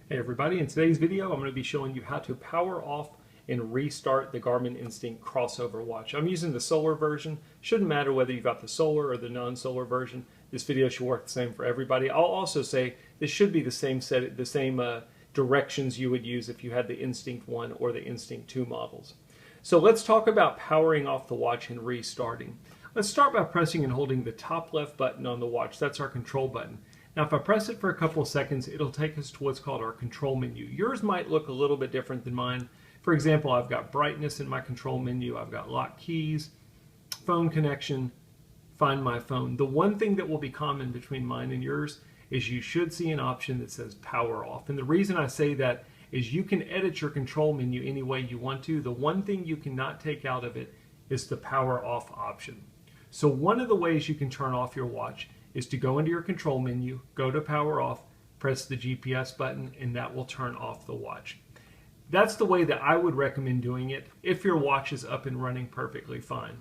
Hey everybody, in today's video I'm going to be showing you how to power off and restart the Garmin Instinct Crossover watch. I'm using the solar version. Shouldn't matter whether you've got the solar or the non-solar version. This video should work the same for everybody. I'll also say this should be the same directions you would use if you had the Instinct 1 or the Instinct 2 models. So let's talk about powering off the watch and restarting. Let's start by pressing and holding the top left button on the watch. That's our control button. Now if I press it for a couple of seconds, it'll take us to what's called our control menu. Yours might look a little bit different than mine. For example, I've got brightness in my control menu, I've got lock keys, phone connection, find my phone. The one thing that will be common between mine and yours is you should see an option that says power off. And the reason I say that is you can edit your control menu any way you want to. The one thing you cannot take out of it is the power off option. So one of the ways you can turn off your watch is to go into your control menu, go to power off, press the GPS button, and that will turn off the watch. That's the way that I would recommend doing it if your watch is up and running perfectly fine.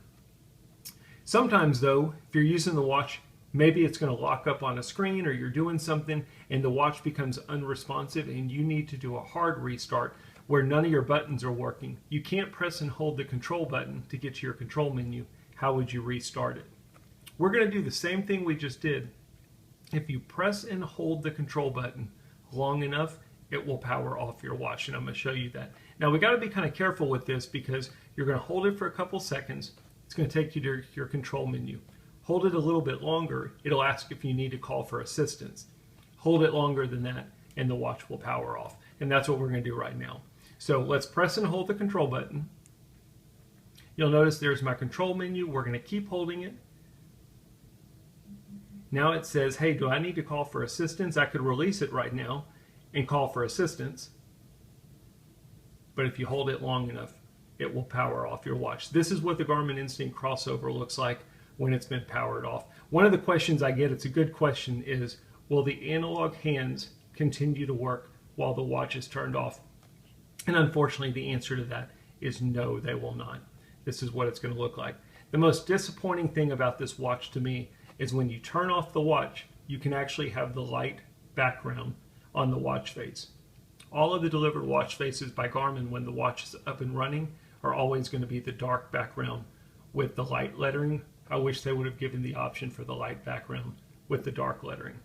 Sometimes though, if you're using the watch, maybe it's going to lock up on a screen or you're doing something and the watch becomes unresponsive and you need to do a hard restart where none of your buttons are working. You can't press and hold the control button to get to your control menu. How would you restart it? We're going to do the same thing we just did. If you press and hold the control button long enough, it will power off your watch, and I'm going to show you that. Now we got to be kind of careful with this because you're going to hold it for a couple seconds. It's going to take you to your control menu. Hold it a little bit longer, it'll ask if you need to call for assistance. Hold it longer than that and the watch will power off. And that's what we're going to do right now. So let's press and hold the control button. You'll notice there's my control menu. We're going to keep holding it. Now it says, hey, do I need to call for assistance? I could release it right now and call for assistance. But if you hold it long enough, it will power off your watch. This is what the Garmin Instinct Crossover looks like when it's been powered off. One of the questions I get, it's a good question, is will the analog hands continue to work while the watch is turned off? And unfortunately, the answer to that is no, they will not. This is what it's going to look like. The most disappointing thing about this watch to me is when you turn off the watch, you can actually have the light background on the watch face. All of the delivered watch faces by Garmin when the watch is up and running are always going to be the dark background with the light lettering. I wish they would have given the option for the light background with the dark lettering.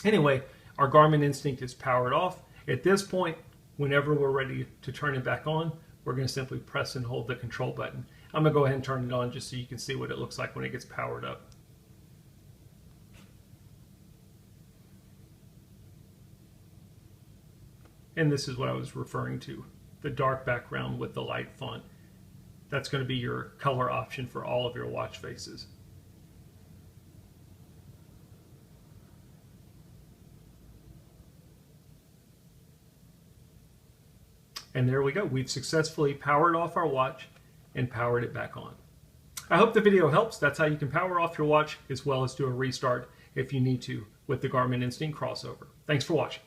Anyway, our Garmin Instinct is powered off. At this point, whenever we're ready to turn it back on, we're going to simply press and hold the control button. I'm going to go ahead and turn it on just so you can see what it looks like when it gets powered up. And this is what I was referring to, the dark background with the light font. That's going to be your color option for all of your watch faces. And there we go. We've successfully powered off our watch and powered it back on. I hope the video helps. That's how you can power off your watch as well as do a restart if you need to with the Garmin Instinct Crossover. Thanks for watching.